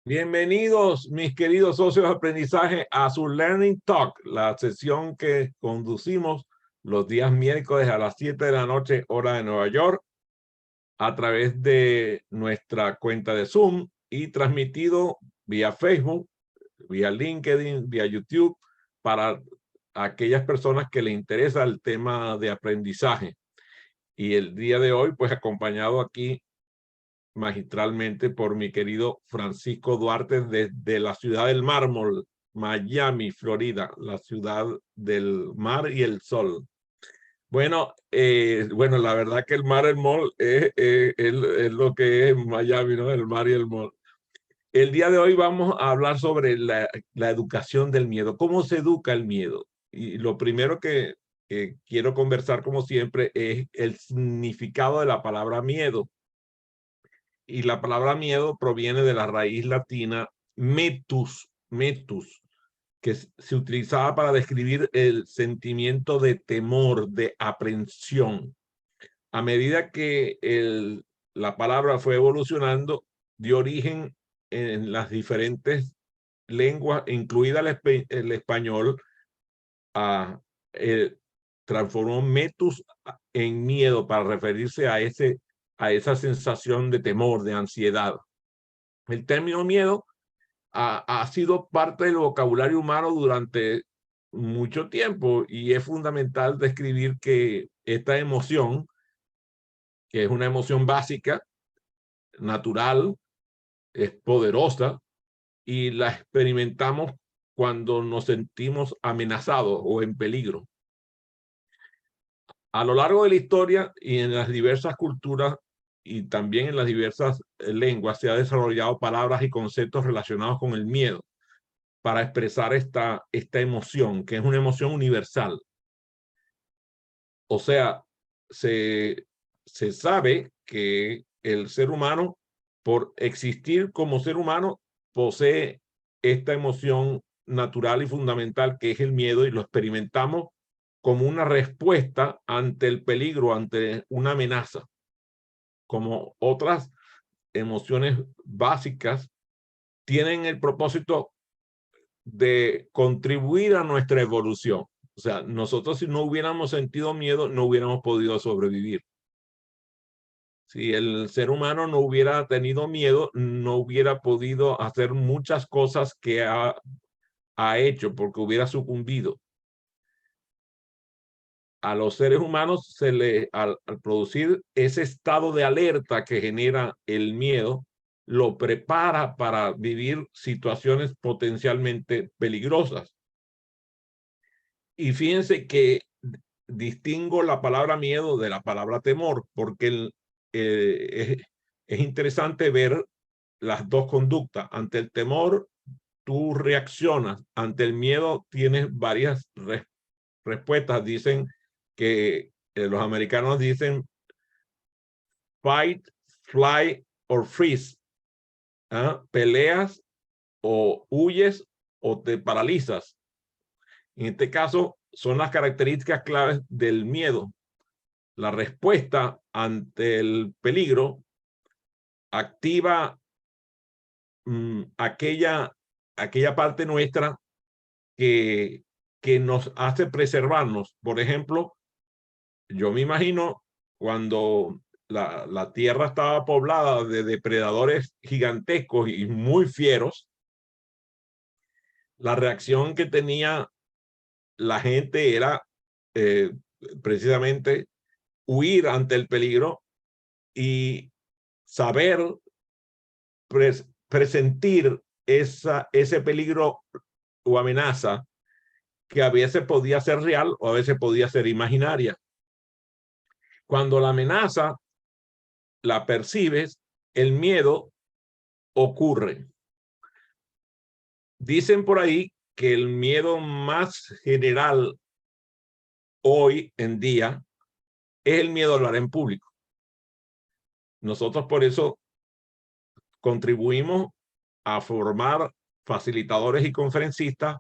Bienvenidos, mis queridos socios de aprendizaje, a su Learning Talk, la sesión que conducimos los días miércoles a las 7 de la noche, hora de Nueva York, a través de nuestra cuenta de Zoom y transmitido vía Facebook, vía LinkedIn, vía YouTube, para aquellas personas que les interesa el tema de aprendizaje. Y el día de hoy, pues acompañado aquí magistralmente por mi querido Francisco Duarte desde la ciudad del mármol, Miami, Florida, la ciudad del mar y el sol. Bueno, la verdad que el mar y el mall es lo que es Miami, ¿no? El mar y el mall. El día de hoy vamos a hablar sobre la educación del miedo, cómo se educa el miedo. Y lo primero que quiero conversar, como siempre, es el significado de la palabra miedo. Y la palabra miedo proviene de la raíz latina metus, que se utilizaba para describir el sentimiento de temor, de aprensión. A medida que la palabra fue evolucionando, dio origen en las diferentes lenguas, incluida el español, a, transformó metus en miedo para referirse a esa sensación de temor, de ansiedad. El término miedo ha sido parte del vocabulario humano durante mucho tiempo y es fundamental describir que esta emoción, que es una emoción básica, natural, es poderosa y la experimentamos cuando nos sentimos amenazados o en peligro. A lo largo de la historia y en las diversas culturas y también en las diversas lenguas se han desarrollado palabras y conceptos relacionados con el miedo para expresar esta emoción, que es una emoción universal. O sea, se sabe que el ser humano, por existir como ser humano, posee esta emoción natural y fundamental que es el miedo, y lo experimentamos como una respuesta ante el peligro, ante una amenaza. Como otras emociones básicas, tienen el propósito de contribuir a nuestra evolución. O sea, nosotros si no hubiéramos sentido miedo, no hubiéramos podido sobrevivir. Si el ser humano no hubiera tenido miedo, no hubiera podido hacer muchas cosas que ha hecho porque hubiera sucumbido. A los seres humanos al producir ese estado de alerta que genera el miedo, lo prepara para vivir situaciones potencialmente peligrosas. Y fíjense que distingo la palabra miedo de la palabra temor, porque es interesante ver las dos conductas. Ante el temor, tú reaccionas. Ante el miedo, tienes varias respuestas. Dicen que los americanos dicen fight, fly or freeze. Peleas o huyes o te paralizas. En este caso, son las características claves del miedo. La respuesta ante el peligro activa aquella parte nuestra que nos hace preservarnos. Por ejemplo, yo me imagino cuando la tierra estaba poblada de depredadores gigantescos y muy fieros, la reacción que tenía la gente era precisamente huir ante el peligro y saber presentir ese peligro o amenaza que a veces podía ser real o a veces podía ser imaginaria. Cuando la amenaza la percibes, el miedo ocurre. Dicen por ahí que el miedo más general hoy en día es el miedo a hablar en público. Nosotros por eso contribuimos a formar facilitadores y conferencistas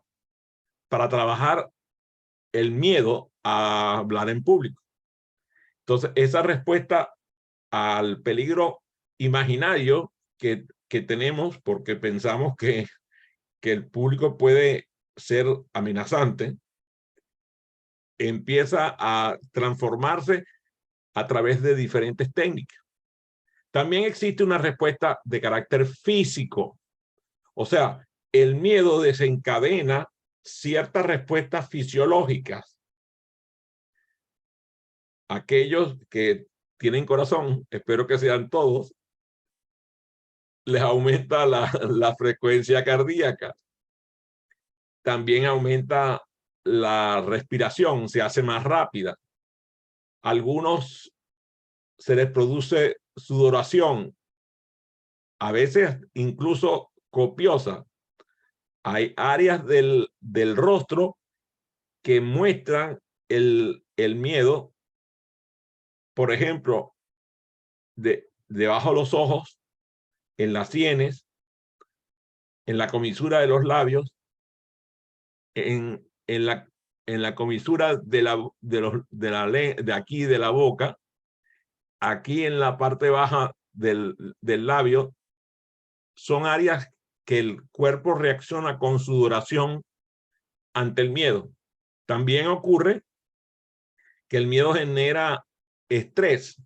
para trabajar el miedo a hablar en público. Entonces, esa respuesta al peligro imaginario que tenemos porque pensamos que el público puede ser amenazante, empieza a transformarse a través de diferentes técnicas. También existe una respuesta de carácter físico. O sea, el miedo desencadena ciertas respuestas fisiológicas. Aquellos que tienen corazón, espero que sean todos, les aumenta la frecuencia cardíaca. También aumenta la respiración, se hace más rápida. Algunos se les produce sudoración, a veces incluso copiosa. Hay áreas del rostro que muestran el miedo, por ejemplo, debajo de los ojos, en las sienes, en la comisura de los labios, en la comisura de aquí de la boca, aquí en la parte baja del labio. Son áreas que el cuerpo reacciona con sudoración ante el miedo. También ocurre que el miedo genera estrés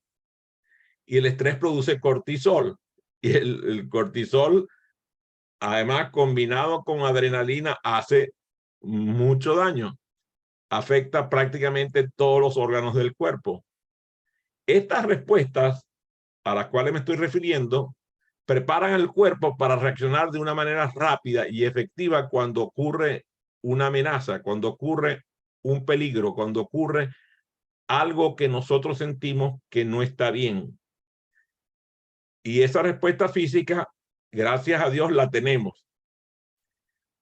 y el estrés produce cortisol. Y el cortisol, además combinado con adrenalina, hace mucho daño. Afecta prácticamente todos los órganos del cuerpo. Estas respuestas a las cuales me estoy refiriendo preparan el cuerpo para reaccionar de una manera rápida y efectiva cuando ocurre una amenaza, cuando ocurre un peligro, cuando ocurre algo que nosotros sentimos que no está bien. Y esa respuesta física, gracias a Dios, la tenemos.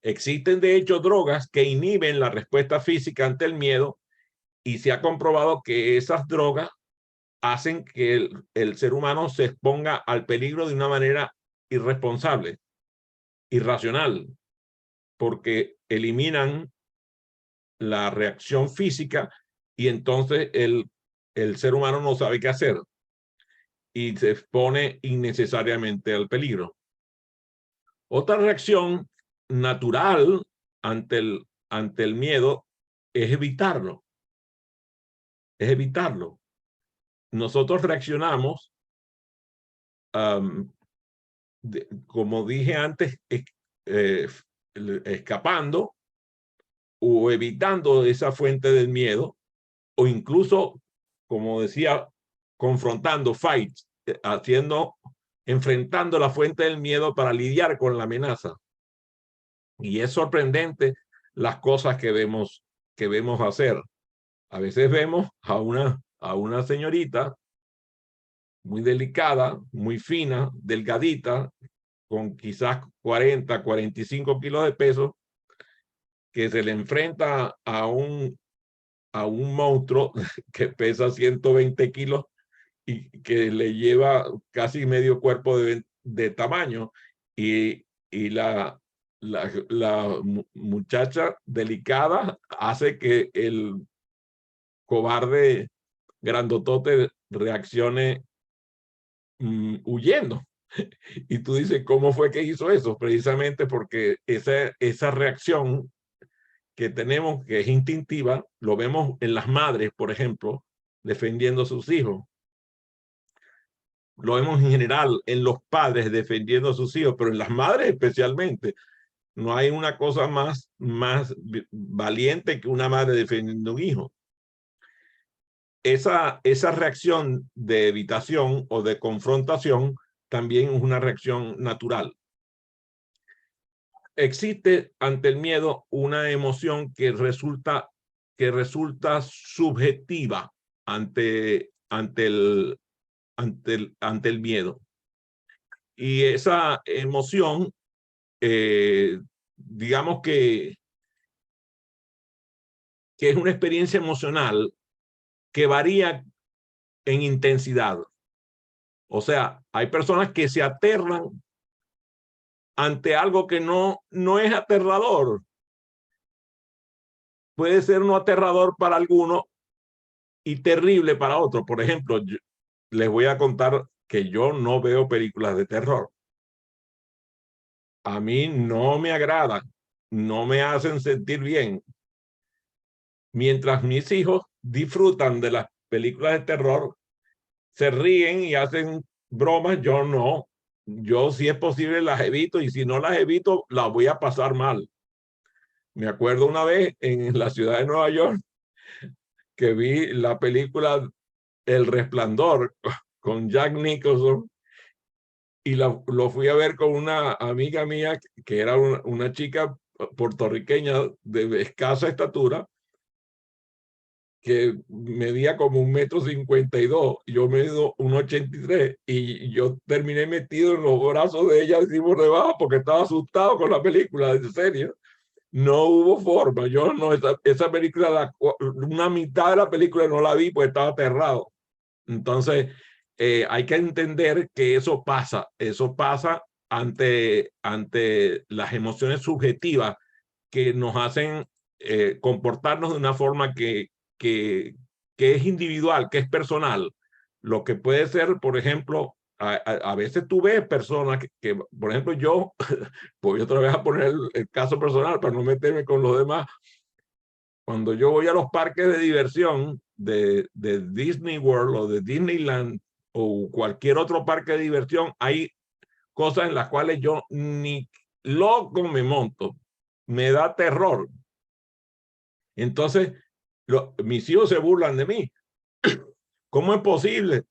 Existen, de hecho, drogas que inhiben la respuesta física ante el miedo y se ha comprobado que esas drogas hacen que el ser humano se exponga al peligro de una manera irresponsable, irracional, porque eliminan la reacción física y entonces el ser humano no sabe qué hacer y se expone innecesariamente al peligro. Otra reacción natural ante el miedo es evitarlo. Es evitarlo. Nosotros reaccionamos, como dije antes, escapando o evitando esa fuente del miedo, o incluso, como decía, confrontando, fight, enfrentando la fuente del miedo para lidiar con la amenaza. Y es sorprendente las cosas que vemos hacer. A veces vemos a una señorita muy delicada, muy fina, delgadita, con quizás 40, 45 kilos de peso, que se le enfrenta a un monstruo que pesa 120 kilos y que le lleva casi medio cuerpo de tamaño. Y la muchacha delicada hace que el cobarde grandotote reaccione huyendo. Y tú dices, ¿cómo fue que hizo eso? Precisamente porque esa reacción que tenemos, que es instintiva, lo vemos en las madres, por ejemplo, defendiendo a sus hijos. Lo vemos en general en los padres defendiendo a sus hijos, pero en las madres especialmente. No hay una cosa más valiente que una madre defendiendo a un hijo. Esa reacción de evitación o de confrontación también es una reacción natural. Existe ante el miedo una emoción que resulta subjetiva ante el miedo. Y esa emoción, digamos que es una experiencia emocional que varía en intensidad. O sea, hay personas que se aterran ante algo que no es aterrador. Puede ser no aterrador para algunos y terrible para otros. Por ejemplo, les voy a contar que yo no veo películas de terror. a mí no me agradan, no me hacen sentir bien. Mientras mis hijos disfrutan de las películas de terror, se ríen y hacen bromas, yo no. Yo, si es posible, las evito, y si no las evito, las voy a pasar mal. Me acuerdo una vez en la ciudad de Nueva York que vi la película El Resplandor con Jack Nicholson, y lo fui a ver con una amiga mía que era una chica puertorriqueña de escasa estatura, que medía como 1,52 m, yo mido 1,83 m, y yo terminé metido en los brazos de ella así por debajo porque estaba asustado con la película, en serio. No hubo forma, yo no, esa película, una mitad de la película no la vi porque estaba aterrado. Entonces, hay que entender que eso pasa ante las emociones subjetivas que nos hacen comportarnos de una forma que, que es individual, que es personal. Lo que puede ser, por ejemplo, a veces tú ves personas por ejemplo, yo, voy otra vez a poner el caso personal para no meterme con los demás. Cuando yo voy a los parques de diversión de Disney World o de Disneyland o cualquier otro parque de diversión, hay cosas en las cuales yo ni loco me monto. Me da terror. Entonces, mis hijos se burlan de mí. ¿Cómo es posible?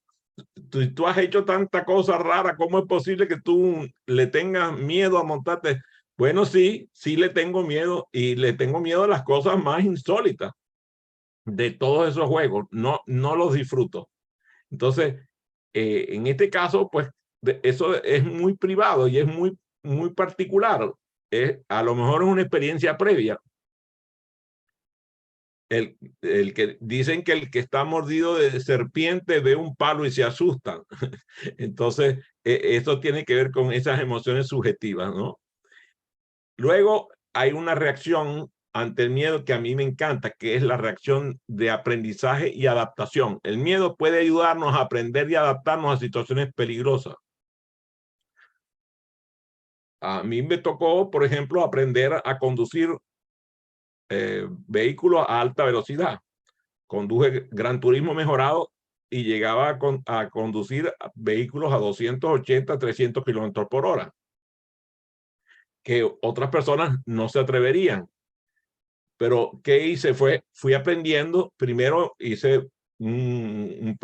Tú has hecho tanta cosa rara, ¿cómo es posible que tú le tengas miedo a montarte? Bueno, sí, sí le tengo miedo, y le tengo miedo a las cosas más insólitas de todos esos juegos. No, no los disfruto. Entonces, en este caso, pues eso es muy privado y es muy particular. A lo mejor es una experiencia previa. El que dicen que el que está mordido de serpiente ve un palo y se asusta. Entonces, eso tiene que ver con esas emociones subjetivas, ¿no? Luego hay una reacción ante el miedo que a mí me encanta, que es la reacción de aprendizaje y adaptación. El miedo puede ayudarnos a aprender y adaptarnos a situaciones peligrosas. A mí me tocó, por ejemplo, aprender a conducir vehículos a alta velocidad. Conduje Gran Turismo mejorado y llegaba a conducir vehículos a 280, 300 kilómetros por hora, que otras personas no se atreverían. Pero ¿qué hice? Fui aprendiendo. Primero hice un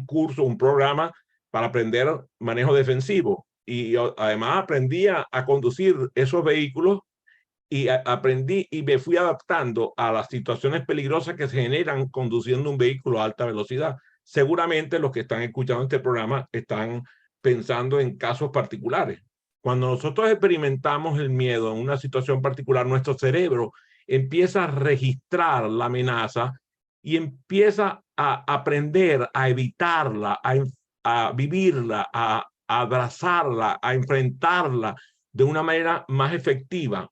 curso, un programa para aprender manejo defensivo, y además aprendí a conducir esos vehículos, y aprendí y me fui adaptando a las situaciones peligrosas que se generan conduciendo un vehículo a alta velocidad. Seguramente los que están escuchando este programa están pensando en casos particulares. Cuando nosotros experimentamos el miedo en una situación particular, nuestro cerebro empieza a registrar la amenaza y empieza a aprender a evitarla, a vivirla, a abrazarla, a enfrentarla de una manera más efectiva.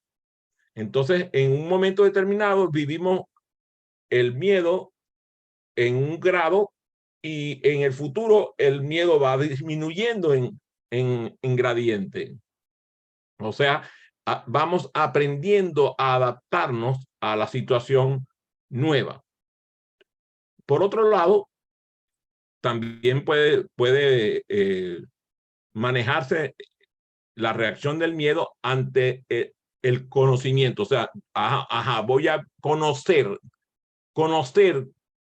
Entonces, en un momento determinado vivimos el miedo en un grado, y en el futuro el miedo va disminuyendo en gradiente. O sea, vamos aprendiendo a adaptarnos a la situación nueva. Por otro lado, también puede manejarse la reacción del miedo ante el conocimiento. O sea, voy a conocer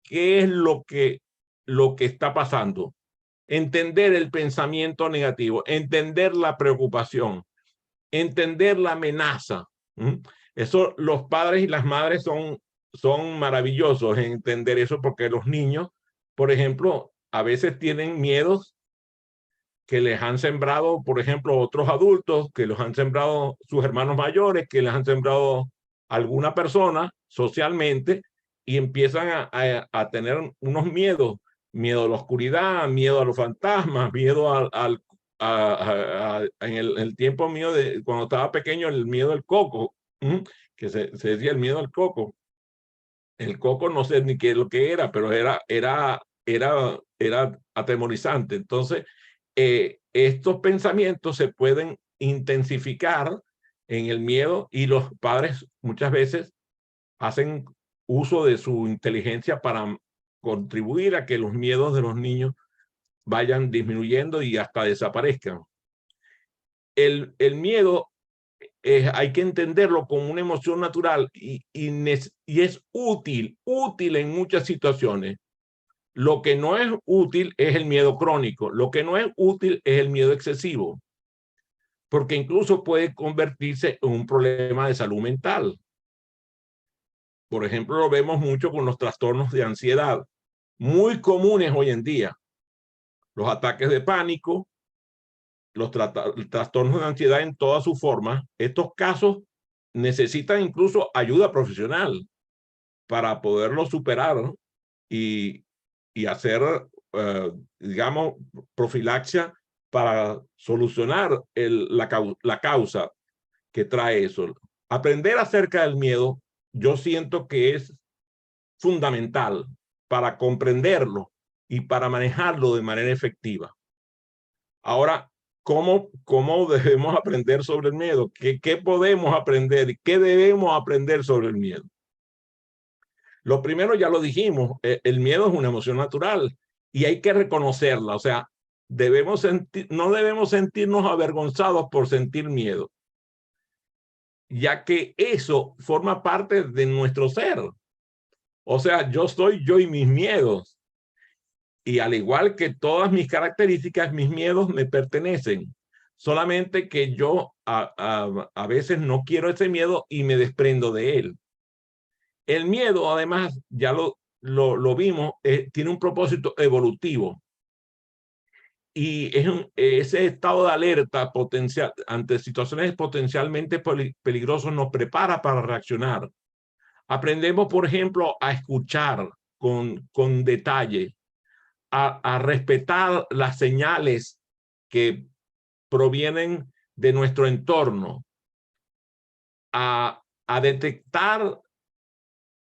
qué es lo que está pasando, entender el pensamiento negativo, entender la preocupación, entender la amenaza. Eso, los padres y las madres son maravillosos en entender eso, porque los niños, por ejemplo, a veces tienen miedos que les han sembrado, por ejemplo, otros adultos, que los han sembrado sus hermanos mayores, que les han sembrado alguna persona socialmente, y empiezan a tener unos miedos: miedo a la oscuridad, miedo a los fantasmas, miedo en el tiempo mío de cuando estaba pequeño, el miedo al coco, que se decía el miedo al coco. El coco no sé ni qué es lo que era, pero era atemorizante. Entonces, estos pensamientos se pueden intensificar en el miedo, y los padres muchas veces hacen uso de su inteligencia para contribuir a que los miedos de los niños vayan disminuyendo y hasta desaparezcan. El miedo hay que entenderlo como una emoción natural y es útil en muchas situaciones. Lo que no es útil es el miedo crónico. Lo que no es útil es el miedo excesivo, porque incluso puede convertirse en un problema de salud mental. Por ejemplo, lo vemos mucho con los trastornos de ansiedad, muy comunes hoy en día. Los ataques de pánico, los trastornos de ansiedad en todas sus formas. Estos casos necesitan incluso ayuda profesional para poderlo superar, ¿no? y hacer, digamos, profilaxia para solucionar la causa que trae eso. Aprender acerca del miedo, yo siento que es fundamental para comprenderlo y para manejarlo de manera efectiva. Ahora, ¿cómo debemos aprender sobre el miedo? ¿Qué podemos aprender? ¿Qué debemos aprender sobre el miedo? Lo primero ya lo dijimos, el miedo es una emoción natural y hay que reconocerla. O sea, no debemos sentirnos avergonzados por sentir miedo, ya que eso forma parte de nuestro ser. O sea, yo soy yo y mis miedos. Y al igual que todas mis características, mis miedos me pertenecen. Solamente que yo a veces no quiero ese miedo y me desprendo de él. El miedo, además, ya lo vimos, tiene un propósito evolutivo. Y ese estado de alerta potencial ante situaciones potencialmente peligrosas nos prepara para reaccionar. Aprendemos, por ejemplo, a escuchar con detalle, a respetar las señales que provienen de nuestro entorno, a detectar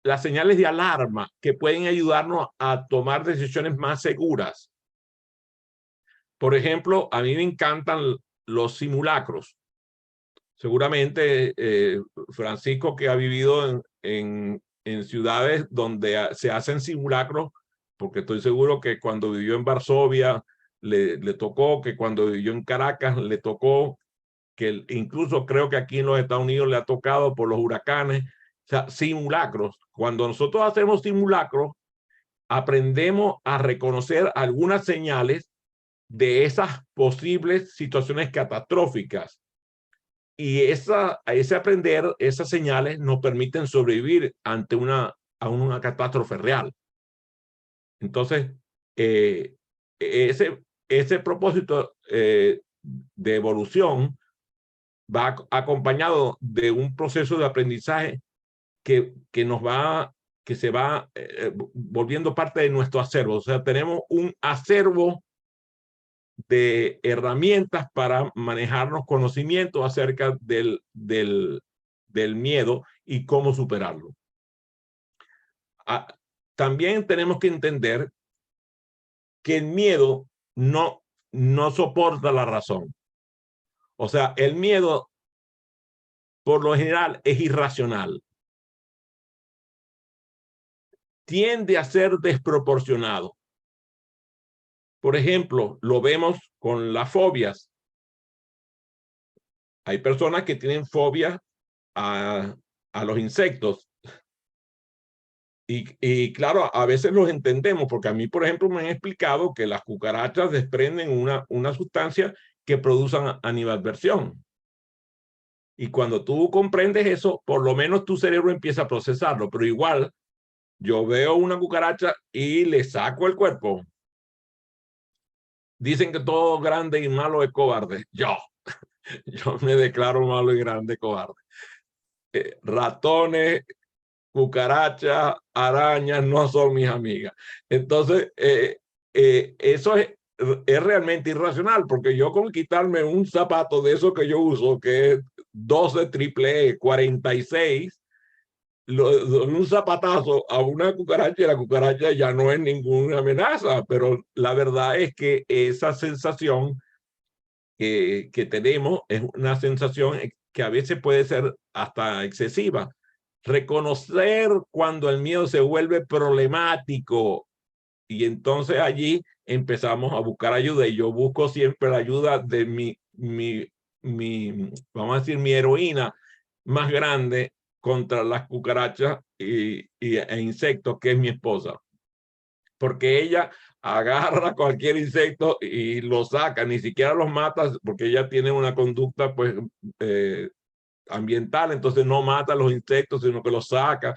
las señales de alarma que pueden ayudarnos a tomar decisiones más seguras. Por ejemplo, a mí me encantan los simulacros. Seguramente Francisco, que ha vivido en ciudades donde se hacen simulacros, porque estoy seguro que cuando vivió en Varsovia le tocó, que cuando vivió en Caracas le tocó, que incluso creo que aquí en los Estados Unidos le ha tocado por los huracanes. O sea, simulacros. Cuando nosotros hacemos simulacros, aprendemos a reconocer algunas señales de esas posibles situaciones catastróficas. Y ese aprender, esas señales nos permiten sobrevivir ante una catástrofe real. Entonces, ese propósito de evolución va acompañado de un proceso de aprendizaje que se va volviendo parte de nuestro acervo. O sea, tenemos un acervo de herramientas para manejarnos conocimientos acerca del miedo y cómo superarlo. También tenemos que entender que el miedo no soporta la razón. O sea, el miedo por lo general es irracional. Tiende a ser desproporcionado. Por ejemplo, lo vemos con las fobias. Hay personas que tienen fobia a los insectos. Y claro, a veces los entendemos, porque a mí, por ejemplo, me han explicado que las cucarachas desprenden una sustancia que producen animadversión. Y cuando tú comprendes eso, por lo menos tu cerebro empieza a procesarlo. Pero igual, yo veo una cucaracha y le saco el cuerpo. Dicen que todo grande y malo es cobarde. Yo me declaro malo y grande cobarde. Ratones, cucarachas, arañas no son mis amigas. Entonces, eso es realmente irracional, porque yo con quitarme un zapato de eso que yo uso, que es 12 triple E 46, un zapatazo a una cucaracha y la cucaracha ya no es ninguna amenaza, pero la verdad es que esa sensación que tenemos es una sensación que a veces puede ser hasta excesiva. Reconocer cuando el miedo se vuelve problemático y entonces allí empezamos a buscar ayuda y yo busco siempre la ayuda de vamos a decir, mi heroína más grande contra las cucarachas e insectos, que es mi esposa. Porque ella agarra cualquier insecto y lo saca, ni siquiera los mata, porque ella tiene una conducta pues ambiental, entonces no mata los insectos, sino que los saca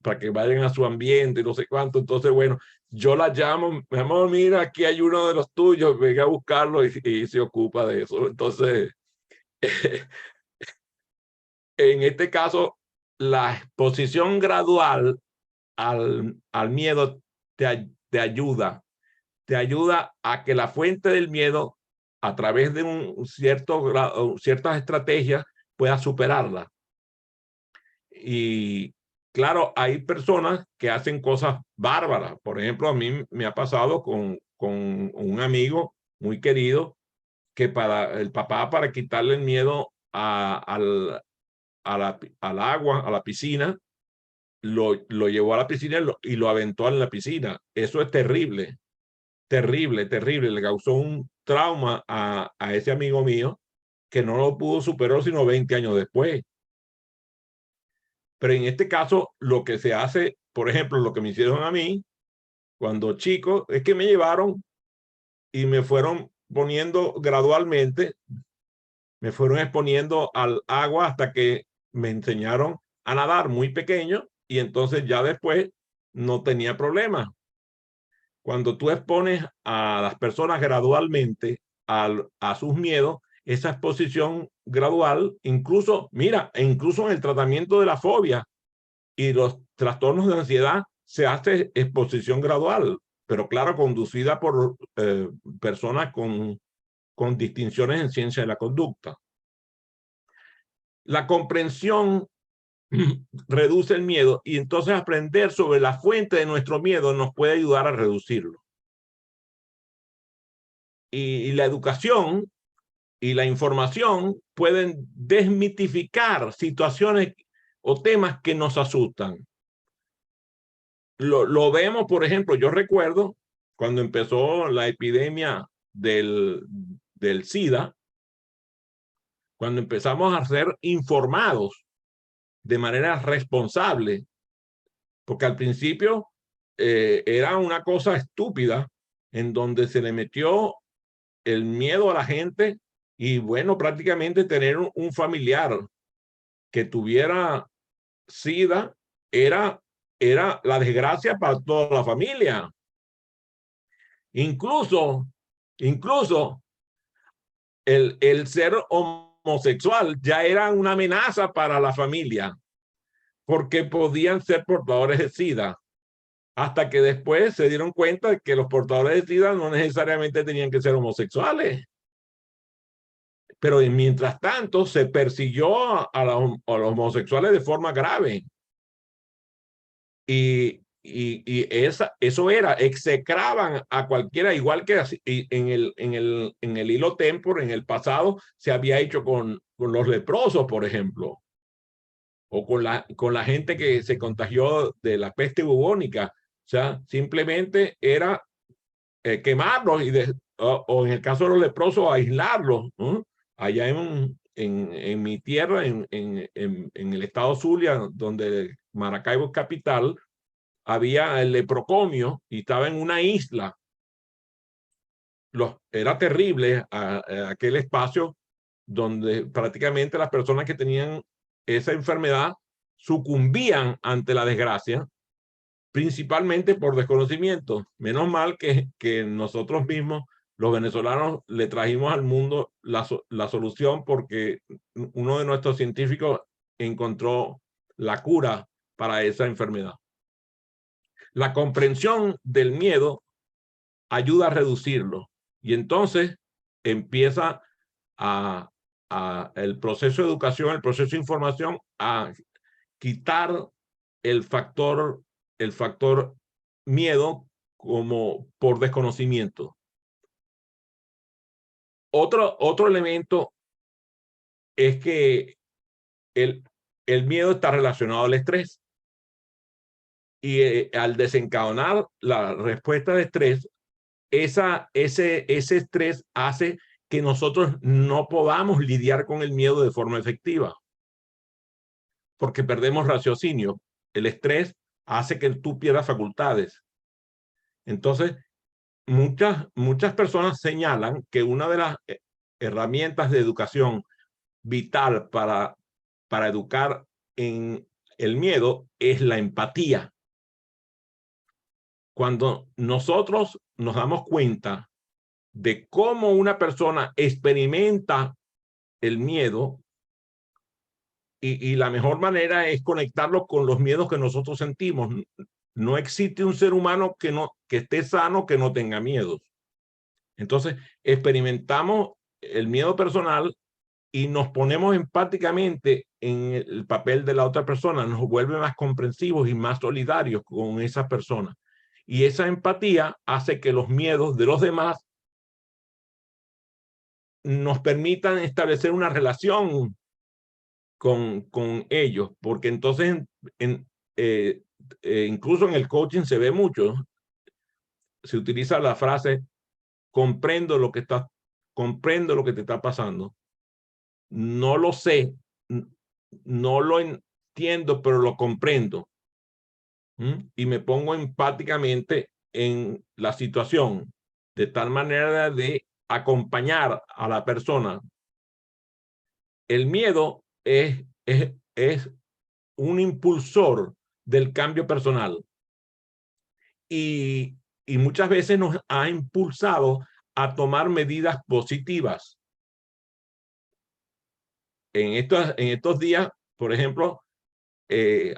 para que vayan a su ambiente y no sé cuánto. Entonces, bueno, yo la llamo, mi amor, mira, aquí hay uno de los tuyos, venga a buscarlo y se ocupa de eso. Entonces, en este caso, la exposición gradual al miedo te ayuda a que la fuente del miedo, a través de ciertas estrategias, pueda superarla. Y claro, hay personas que hacen cosas bárbaras. Por ejemplo, a mí me ha pasado con un amigo muy querido que para el papá, para quitarle el miedo al agua, a la piscina, lo llevó a la piscina y lo aventó en la piscina. Eso es terrible, terrible, terrible. Le causó un trauma a ese amigo mío que no lo pudo superar sino 20 años después. Pero en este caso, lo que se hace, por ejemplo, lo que me hicieron a mí cuando chico, es que me llevaron y me fueron poniendo gradualmente, me fueron exponiendo al agua hasta que me enseñaron a nadar muy pequeño y entonces ya después no tenía problema. Cuando tú expones a las personas gradualmente a sus miedos, esa exposición gradual, incluso, mira, incluso en el tratamiento de la fobia y los trastornos de ansiedad, se hace exposición gradual, pero claro, conducida por personas con distinciones en ciencia de la conducta. La comprensión reduce el miedo y entonces aprender sobre la fuente de nuestro miedo nos puede ayudar a reducirlo. Y la educación y la información pueden desmitificar situaciones o temas que nos asustan. Lo vemos, por ejemplo, yo recuerdo cuando empezó la epidemia del SIDA, cuando empezamos a ser informados de manera responsable, porque al principio era una cosa estúpida en donde se le metió el miedo a la gente y bueno, prácticamente tener un familiar que tuviera SIDA era la desgracia para toda la familia. Incluso el ser homosexual ya era una amenaza para la familia, porque podían ser portadores de SIDA, hasta que después se dieron cuenta de que los portadores de SIDA no necesariamente tenían que ser homosexuales. Pero mientras tanto se persiguió a los homosexuales de forma grave. Y eso era, execraban a cualquiera, igual que en el hilo tempor, en el pasado, se había hecho con los leprosos, por ejemplo, o con la gente que se contagió de la peste bubónica. O sea, simplemente era quemarlos o en el caso de los leprosos, aislarlos, ¿no? Allá en mi tierra, en el estado Zulia, donde Maracaibo es capital, había el leprocomio y estaba en una isla. Era terrible aquel espacio donde prácticamente las personas que tenían esa enfermedad sucumbían ante la desgracia, principalmente por desconocimiento. Menos mal que nosotros mismos, los venezolanos, le trajimos al mundo la solución porque uno de nuestros científicos encontró la cura para esa enfermedad. La comprensión del miedo ayuda a reducirlo y entonces empieza el proceso de educación, el proceso de información a quitar el factor miedo como por desconocimiento. Otro elemento es que el miedo está relacionado al estrés. Y al desencadenar la respuesta de estrés, ese estrés hace que nosotros no podamos lidiar con el miedo de forma efectiva, porque perdemos raciocinio. El estrés hace que tú pierdas facultades. Entonces, muchas personas señalan que una de las herramientas de educación vital para educar en el miedo es la empatía. Cuando nosotros nos damos cuenta de cómo una persona experimenta el miedo, y la mejor manera es conectarlo con los miedos que nosotros sentimos. No existe un ser humano que esté sano que no tenga miedos. Entonces, experimentamos el miedo personal y nos ponemos empáticamente en el papel de la otra persona, nos vuelve más comprensivos y más solidarios con esa persona. Y esa empatía hace que los miedos de los demás nos permitan establecer una relación con ellos, porque entonces incluso en el coaching se ve mucho, se utiliza la frase comprendo lo que te está pasando. No lo sé, no lo entiendo, pero lo comprendo. Y me pongo empáticamente en la situación, de tal manera de acompañar a la persona. El miedo es un impulsor del cambio personal y muchas veces nos ha impulsado a tomar medidas positivas. En estos días, por ejemplo,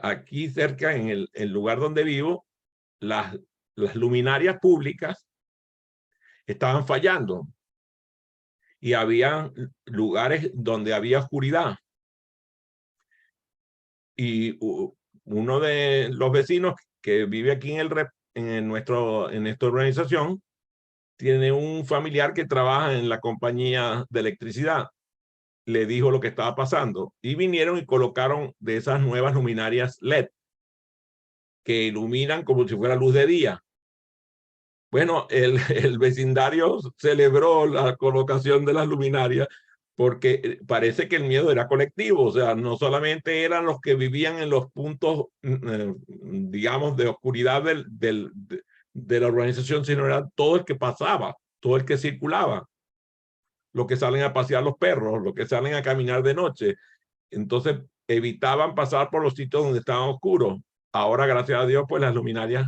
aquí cerca en el lugar donde vivo, las luminarias públicas estaban fallando y había lugares donde había oscuridad. Y uno de los vecinos que vive aquí en nuestra organización tiene un familiar que trabaja en la compañía de electricidad. Le dijo lo que estaba pasando y vinieron y colocaron de esas nuevas luminarias LED que iluminan como si fuera luz de día. Bueno, el vecindario celebró la colocación de las luminarias porque parece que el miedo era colectivo, o sea, no solamente eran los que vivían en los puntos, digamos, de oscuridad de la organización, sino era todo el que pasaba, todo el que circulaba, los que salen a pasear los perros, los que salen a caminar de noche. Entonces, evitaban pasar por los sitios donde estaban oscuros. Ahora, gracias a Dios, pues las luminarias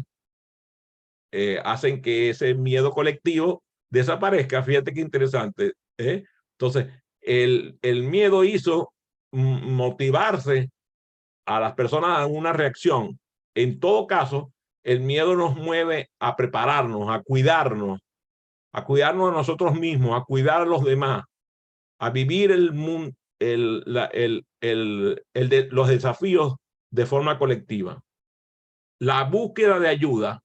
hacen que ese miedo colectivo desaparezca. Fíjate qué interesante. Entonces, el miedo hizo motivarse a las personas a una reacción. En todo caso, el miedo nos mueve a prepararnos, a cuidarnos a nosotros mismos, a cuidar a los demás, a vivir el mundo, los desafíos de forma colectiva. La búsqueda de ayuda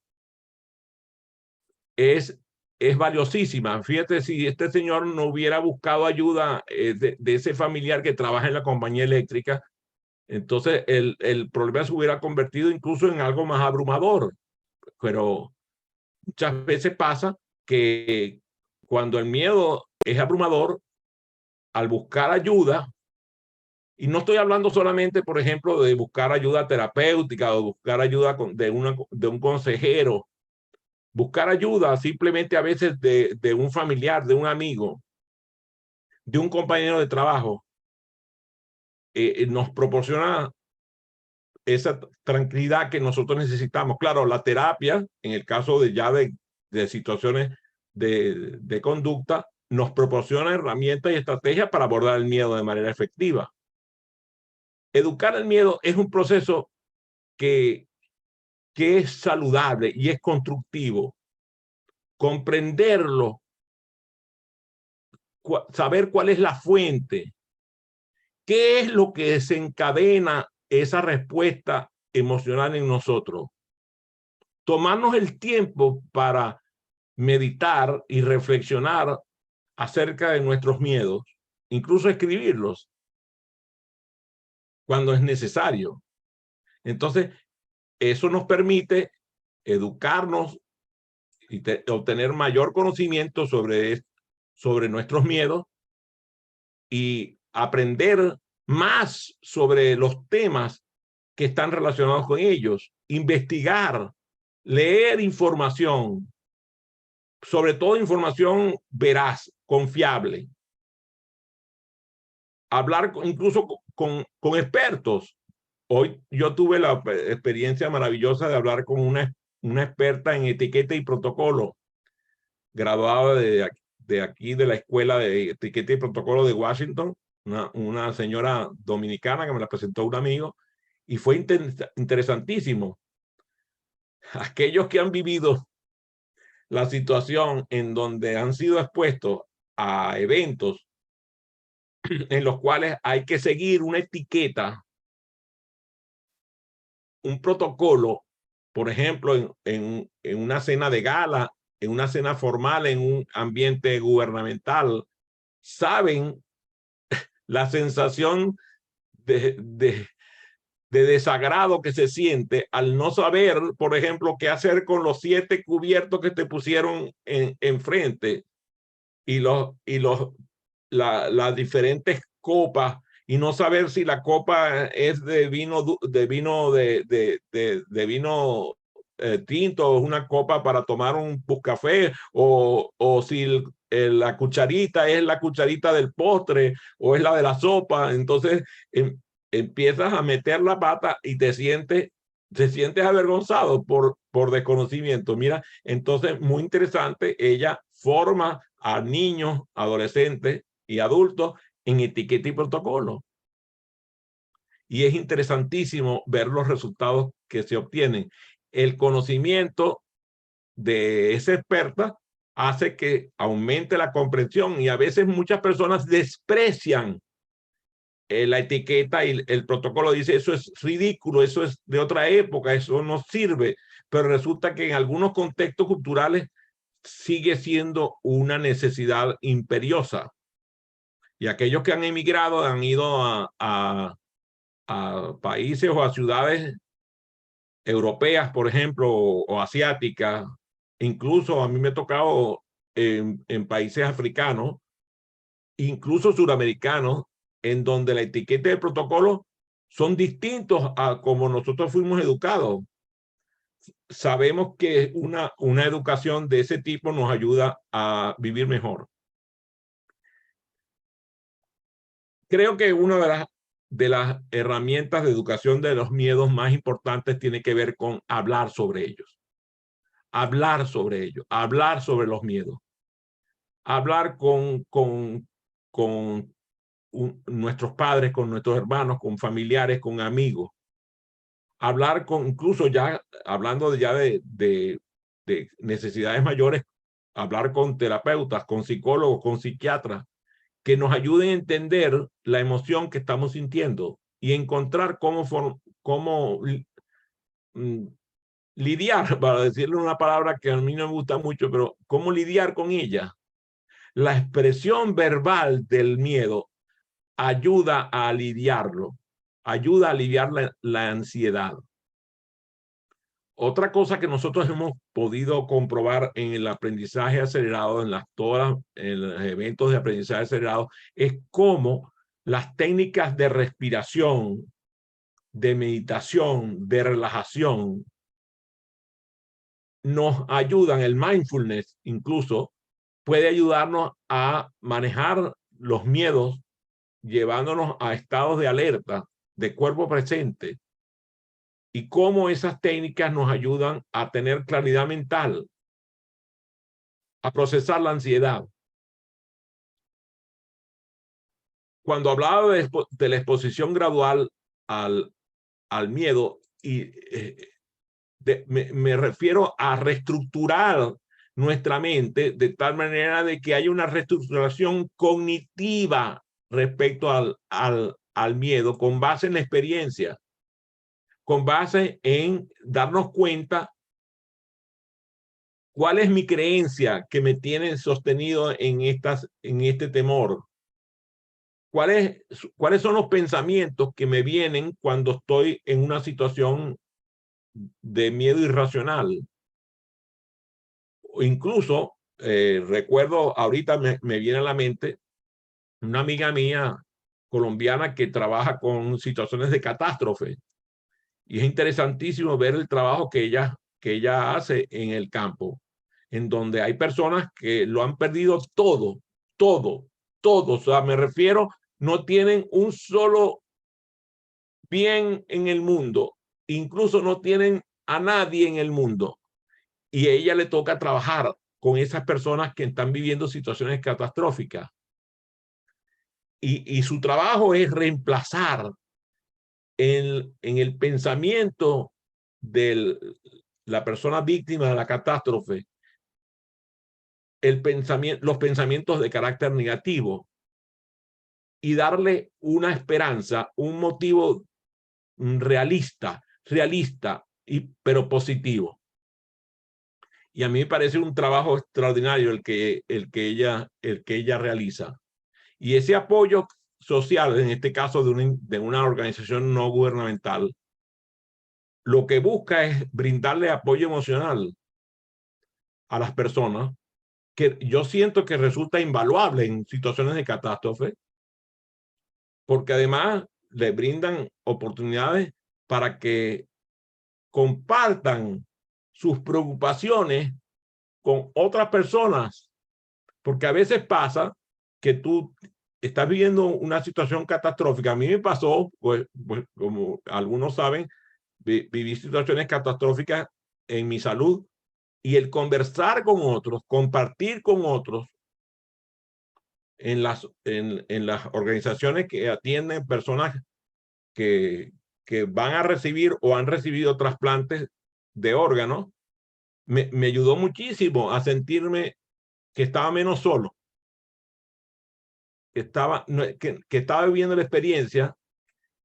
es valiosísima. Fíjate, si este señor no hubiera buscado ayuda de ese familiar que trabaja en la compañía eléctrica, entonces el problema se hubiera convertido incluso en algo más abrumador. Pero muchas veces pasa que cuando el miedo es abrumador, al buscar ayuda, y no estoy hablando solamente, por ejemplo, de buscar ayuda terapéutica o buscar ayuda de un consejero, buscar ayuda simplemente a veces de un familiar, de un amigo, de un compañero de trabajo, nos proporciona esa tranquilidad que nosotros necesitamos. Claro, la terapia, en el caso de situaciones de conducta, nos proporciona herramientas y estrategias para abordar el miedo de manera efectiva. Educar el miedo es un proceso que es saludable y es constructivo. Comprenderlo, saber cuál es la fuente, qué es lo que desencadena esa respuesta emocional en nosotros. Tomarnos el tiempo para meditar y reflexionar acerca de nuestros miedos, incluso escribirlos cuando es necesario. Entonces, eso nos permite educarnos y obtener mayor conocimiento sobre nuestros miedos y aprender más sobre los temas que están relacionados con ellos, investigar, leer información, sobre todo información veraz, confiable, hablar incluso con expertos. Hoy yo tuve la experiencia maravillosa de hablar con una experta en etiqueta y protocolo, graduada de aquí, de la Escuela de Etiqueta y Protocolo de Washington, una señora dominicana que me la presentó un amigo, y fue interesantísimo. Aquellos que han vivido la situación en donde han sido expuestos a eventos en los cuales hay que seguir una etiqueta, un protocolo, por ejemplo, en una cena de gala, en una cena formal, en un ambiente gubernamental, saben la sensación de desagrado que se siente al no saber, por ejemplo, qué hacer con los 7 cubiertos que te pusieron enfrente las diferentes copas y no saber si la copa es de vino vino tinto o es una copa para tomar un café o si la cucharita es la cucharita del postre o es la de la sopa. Entonces empiezas a meter la pata y te sientes avergonzado por desconocimiento. Mira, entonces muy interesante, ella forma a niños, adolescentes y adultos en etiqueta y protocolo. Y es interesantísimo ver los resultados que se obtienen. El conocimiento de esa experta hace que aumente la comprensión y a veces muchas personas desprecian la etiqueta y el protocolo, dice eso es ridículo, eso es de otra época, eso no sirve, pero resulta que en algunos contextos culturales sigue siendo una necesidad imperiosa. Y aquellos que han emigrado han ido a países o a ciudades europeas, por ejemplo, o asiáticas, incluso a mí me ha tocado en países africanos, incluso suramericanos, en donde la etiqueta y el protocolo son distintos a como nosotros fuimos educados. Sabemos que una educación de ese tipo nos ayuda a vivir mejor. Creo que una de las herramientas de educación de los miedos más importantes tiene que ver con hablar sobre ellos. Hablar sobre ellos, hablar sobre los miedos. Hablar con nuestros padres, con nuestros hermanos, con familiares, con amigos. Hablar incluso ya, hablando ya de necesidades mayores, hablar con terapeutas, con psicólogos, con psiquiatras, que nos ayuden a entender la emoción que estamos sintiendo y encontrar cómo lidiar, para decirle una palabra que a mí no me gusta mucho, pero cómo lidiar con ella. La expresión verbal del miedo ayuda a aliviarlo, ayuda a aliviar la ansiedad. Otra cosa que nosotros hemos podido comprobar en el aprendizaje acelerado, en los eventos de aprendizaje acelerado, es cómo las técnicas de respiración, de meditación, de relajación, nos ayudan, el mindfulness incluso, puede ayudarnos a manejar los miedos, llevándonos a estados de alerta, de cuerpo presente, y cómo esas técnicas nos ayudan a tener claridad mental, a procesar la ansiedad. Cuando hablaba de la exposición gradual al miedo, y me refiero a reestructurar nuestra mente de tal manera de que haya una reestructuración cognitiva respecto al miedo, con base en la experiencia, con base en darnos cuenta ¿Cuál es mi creencia que me tiene sostenido en este temor? ¿Cuáles son los pensamientos que me vienen cuando estoy en una situación de miedo irracional? O incluso, recuerdo, ahorita me viene a la mente una amiga mía colombiana que trabaja con situaciones de catástrofe. Y es interesantísimo ver el trabajo que ella hace en el campo, en donde hay personas que lo han perdido todo, todo, todo. O sea, me refiero, no tienen un solo bien en el mundo, incluso no tienen a nadie en el mundo. Y a ella le toca trabajar con esas personas que están viviendo situaciones catastróficas. Y su trabajo es reemplazar en el pensamiento de la persona víctima de la catástrofe los pensamientos de carácter negativo y darle una esperanza, un motivo realista, pero positivo. Y a mí me parece un trabajo extraordinario el que ella realiza. Y ese apoyo social, en este caso de una organización no gubernamental, lo que busca es brindarle apoyo emocional a las personas, que yo siento que resulta invaluable en situaciones de catástrofe, porque además le brindan oportunidades para que compartan sus preocupaciones con otras personas, porque a veces pasa que tú estás viviendo una situación catastrófica. A mí me pasó, pues como algunos saben, viví situaciones catastróficas en mi salud, y el conversar con otros, compartir con otros en las organizaciones que atienden personas que van a recibir o han recibido trasplantes de órganos, me ayudó muchísimo a sentirme que estaba menos solo, que estaba viviendo la experiencia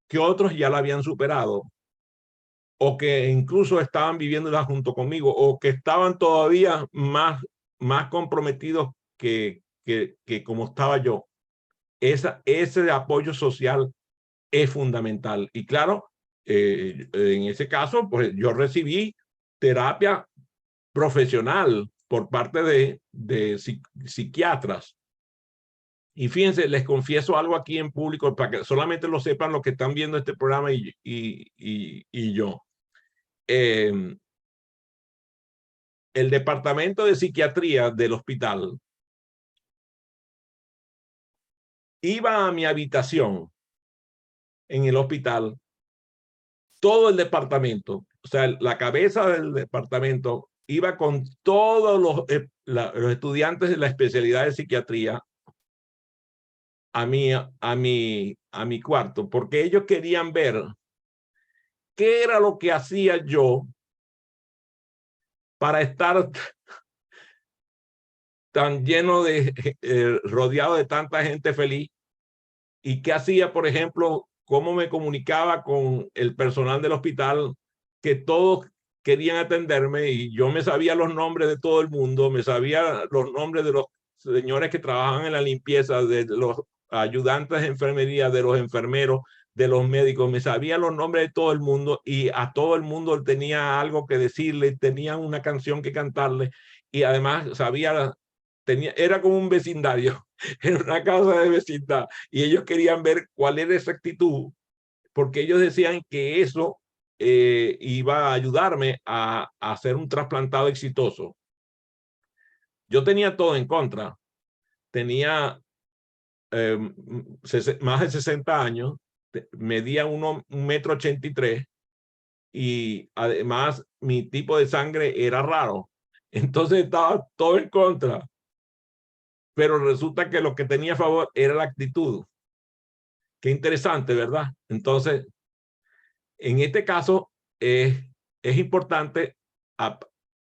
que otros ya la habían superado, o que incluso estaban viviéndola junto conmigo, o que estaban todavía más comprometidos que como estaba yo. Ese apoyo social es fundamental. Y claro, en ese caso, pues yo recibí terapia profesional por parte de psiquiatras. Y fíjense, les confieso algo aquí en público para que solamente lo sepan los que están viendo este programa y yo. El departamento de psiquiatría del hospital iba a mi habitación en el hospital, todo el departamento, o sea, la cabeza del departamento iba con todos los estudiantes de la especialidad de psiquiatría a mi cuarto, porque ellos querían ver qué era lo que hacía yo para estar tan lleno rodeado de tanta gente feliz, y qué hacía, por ejemplo, cómo me comunicaba con el personal del hospital, que todos querían atenderme y yo me sabía los nombres de todo el mundo, me sabía los nombres de los señores que trabajaban en la limpieza, de los ayudantes de enfermería, de los enfermeros, de los médicos, me sabía los nombres de todo el mundo, y a todo el mundo tenía algo que decirle, tenía una canción que cantarle, y además era como un vecindario, era una casa de vecindad, y ellos querían ver cuál era esa actitud, porque ellos decían que eso iba a ayudarme a hacer un trasplantado exitoso. Yo tenía todo en contra. Tenía más de 60 años, medía 1,83 m, y además mi tipo de sangre era raro. Entonces estaba todo en contra. Pero resulta que lo que tenía a favor era la actitud. Qué interesante, ¿verdad? Entonces, en este caso, es importante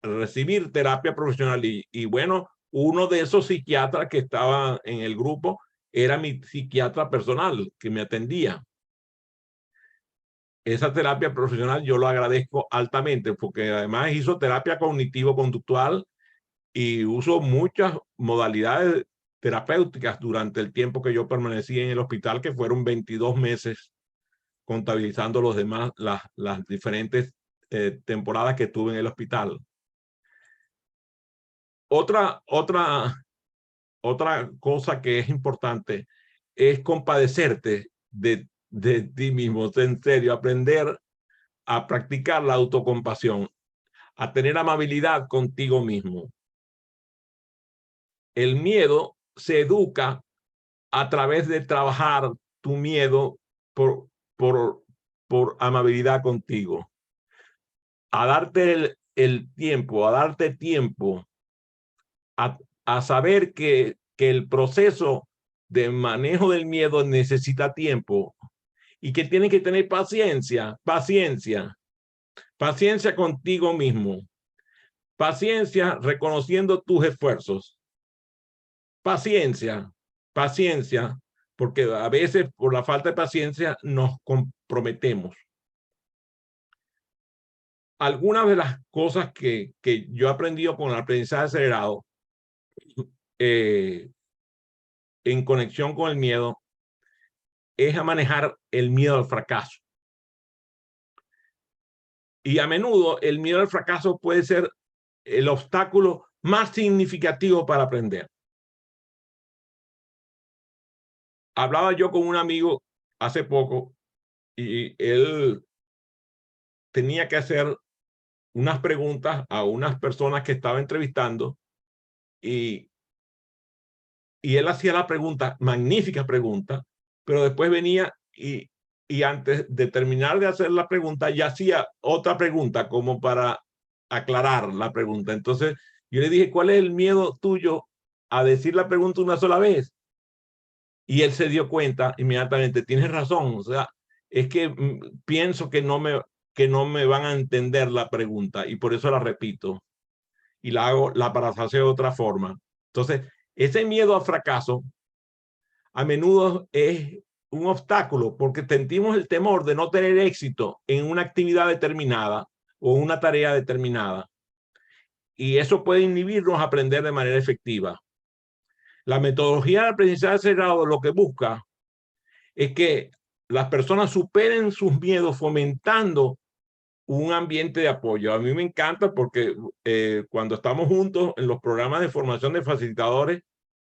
recibir terapia profesional. Y bueno, uno de esos psiquiatras que estaba en el grupo era mi psiquiatra personal que me atendía. Esa terapia profesional yo lo agradezco altamente, porque además hizo terapia cognitivo-conductual y uso muchas modalidades terapéuticas durante el tiempo que yo permanecí en el hospital, que fueron 22 meses, contabilizando los demás, las diferentes temporadas que estuve en el hospital. Otra cosa que es importante es compadecerte de ti mismo, en serio, aprender a practicar la autocompasión, a tener amabilidad contigo mismo. El miedo se educa a través de trabajar tu miedo por, por, por amabilidad contigo, a darte el tiempo, a darte tiempo, a saber que el proceso de manejo del miedo necesita tiempo y que tienes que tener paciencia contigo mismo, paciencia reconociendo tus esfuerzos, paciencia, porque a veces por la falta de paciencia nos comprometemos. Algunas de las cosas que yo he aprendido con el aprendizaje acelerado en conexión con el miedo es a manejar el miedo al fracaso. Y a menudo el miedo al fracaso puede ser el obstáculo más significativo para aprender. Hablaba yo con un amigo hace poco y él tenía que hacer unas preguntas a unas personas que estaba entrevistando y él hacía la pregunta, magnífica pregunta, pero después venía y antes de terminar de hacer la pregunta ya hacía otra pregunta como para aclarar la pregunta. Entonces yo le dije, ¿cuál es el miedo tuyo a decir la pregunta una sola vez? Y él se dio cuenta inmediatamente, tienes razón, o sea, es que pienso que no me van a entender la pregunta y por eso la repito y la parafraseo de otra forma. Entonces, ese miedo al fracaso a menudo es un obstáculo porque sentimos el temor de no tener éxito en una actividad determinada o una tarea determinada. Y eso puede inhibirnos a aprender de manera efectiva. La metodología de aprendizaje acelerado lo que busca es que las personas superen sus miedos fomentando un ambiente de apoyo. A mí me encanta porque cuando estamos juntos en los programas de formación de facilitadores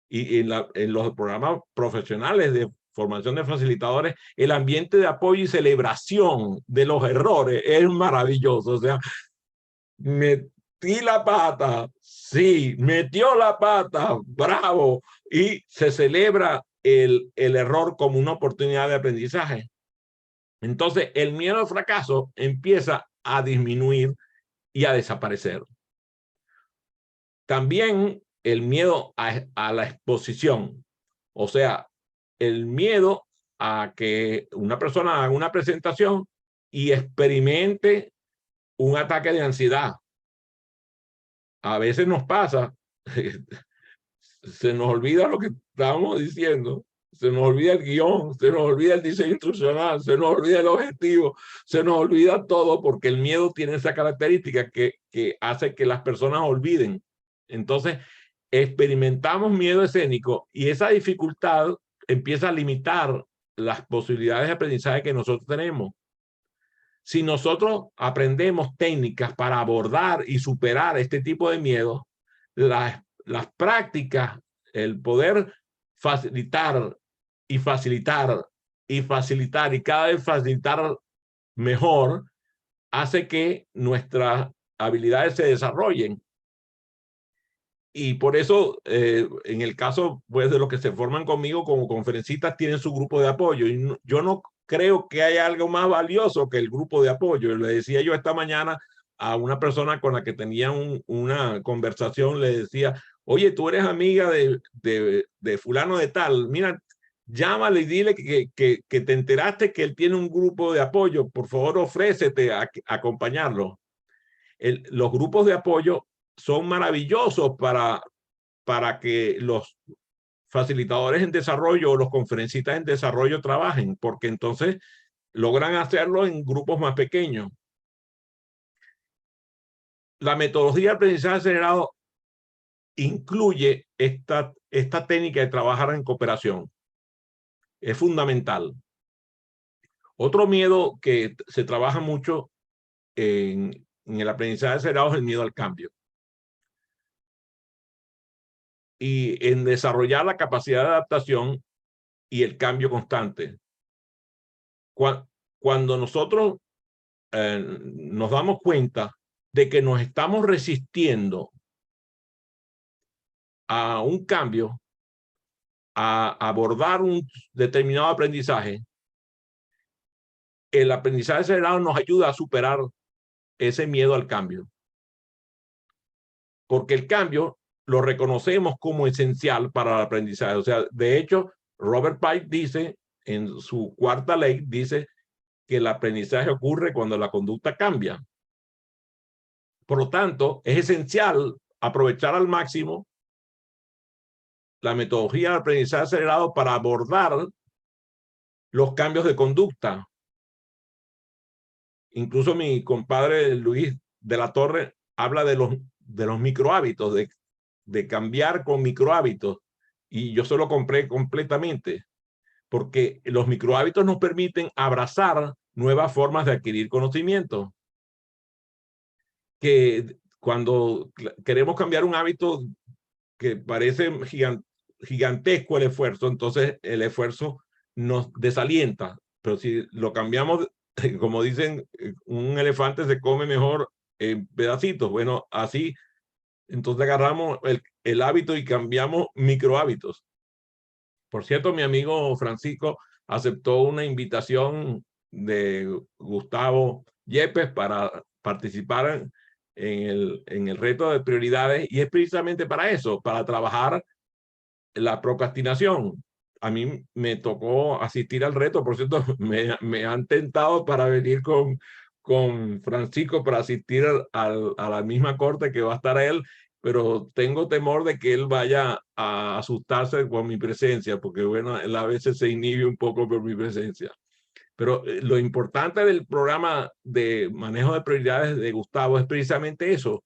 y en los programas profesionales de formación de facilitadores, el ambiente de apoyo y celebración de los errores es maravilloso. O sea, metí la pata, sí, metió la pata, bravo, y se celebra el error como una oportunidad de aprendizaje. Entonces, el miedo al fracaso empieza a disminuir y a desaparecer. También el miedo a la exposición, o sea, el miedo a que una persona haga una presentación y experimente un ataque de ansiedad. A veces nos pasa, se nos olvida lo que estábamos diciendo, se nos olvida el guión, se nos olvida el diseño instruccional, se nos olvida el objetivo, se nos olvida todo porque el miedo tiene esa característica que hace que las personas olviden. Entonces, experimentamos miedo escénico y esa dificultad empieza a limitar las posibilidades de aprendizaje que nosotros tenemos. Si nosotros aprendemos técnicas para abordar y superar este tipo de miedo, las prácticas, el poder facilitar y facilitar y facilitar y cada vez facilitar mejor, hace que nuestras habilidades se desarrollen. Y por eso, en el caso pues, de los que se forman conmigo como conferencistas, tienen su grupo de apoyo. Y yo no creo que haya algo más valioso que el grupo de apoyo. Le decía yo esta mañana a una persona con la que tenía una conversación, le decía, oye, tú eres amiga de fulano de tal, mira, llámale y dile que te enteraste que él tiene un grupo de apoyo, por favor ofrécete a acompañarlo. Los grupos de apoyo son maravillosos para que los facilitadores en desarrollo o los conferencistas en desarrollo trabajen, porque entonces logran hacerlo en grupos más pequeños. La metodología de aprendizaje acelerado incluye esta técnica de trabajar en cooperación. Es fundamental. Otro miedo que se trabaja mucho en el aprendizaje acelerado es el miedo al cambio. Y en desarrollar la capacidad de adaptación y el cambio constante. Cuando nosotros nos damos cuenta de que nos estamos resistiendo a un cambio, a abordar un determinado aprendizaje, el aprendizaje acelerado nos ayuda a superar ese miedo al cambio. Porque el cambio lo reconocemos como esencial para el aprendizaje. O sea, de hecho, Robert Pike dice, en su cuarta ley, dice que el aprendizaje ocurre cuando la conducta cambia. Por lo tanto, es esencial aprovechar al máximo la metodología de aprendizaje acelerado para abordar los cambios de conducta. Incluso mi compadre Luis de la Torre habla de los microhábitos, de cambiar con microhábitos. Y yo se lo compré completamente, porque los microhábitos nos permiten abrazar nuevas formas de adquirir conocimiento. Que cuando queremos cambiar un hábito que parece gigantesco el esfuerzo, entonces el esfuerzo nos desalienta. Pero si lo cambiamos, como dicen, un elefante se come mejor en pedacitos. Bueno, así, entonces agarramos el hábito y cambiamos micro hábitos. Por cierto, mi amigo Francisco aceptó una invitación de Gustavo Yepes para participar en el reto de prioridades, y es precisamente para eso, para trabajar la procrastinación. A mí me tocó asistir al reto, por cierto, me han tentado para venir con Francisco para asistir a la misma corte que va a estar él, pero tengo temor de que él vaya a asustarse por mi presencia, porque bueno, él a veces se inhibe un poco por mi presencia. Pero lo importante del programa de manejo de prioridades de Gustavo es precisamente eso,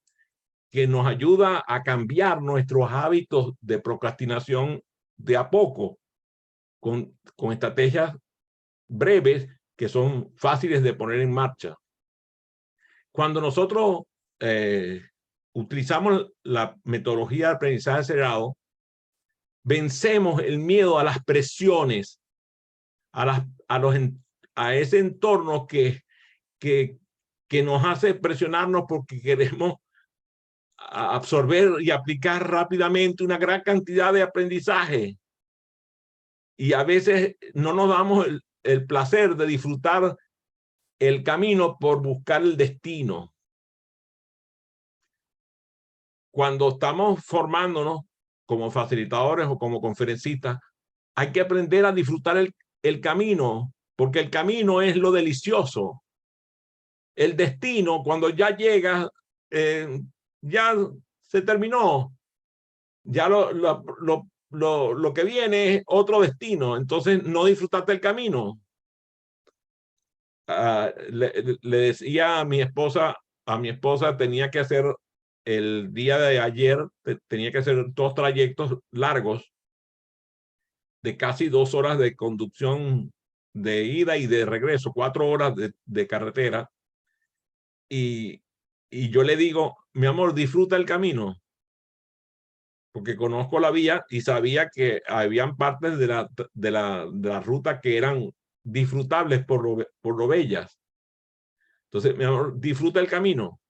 que nos ayuda a cambiar nuestros hábitos de procrastinación de a poco, con estrategias breves que son fáciles de poner en marcha. Cuando nosotros utilizamos la metodología de aprendizaje acelerado, vencemos el miedo a las presiones, a ese entorno que nos hace presionarnos porque queremos absorber y aplicar rápidamente una gran cantidad de aprendizaje. Y a veces no nos damos el placer de disfrutar el camino por buscar el destino. Cuando estamos formándonos como facilitadores o como conferencistas, hay que aprender a disfrutar el camino, porque el camino es lo delicioso. El destino, cuando ya llegas, ya se terminó. Ya lo que viene es otro destino. Entonces no disfrutaste el camino. Le decía a mi esposa tenía que hacer el día de ayer, tenía que hacer 2 trayectos largos de casi 2 horas de conducción de ida y de regreso, 4 horas de carretera. Y yo le digo, mi amor, disfruta el camino, porque conozco la vía y sabía que habían partes de la ruta que eran disfrutables por lo bellas. Entonces, mi amor, disfruta el camino.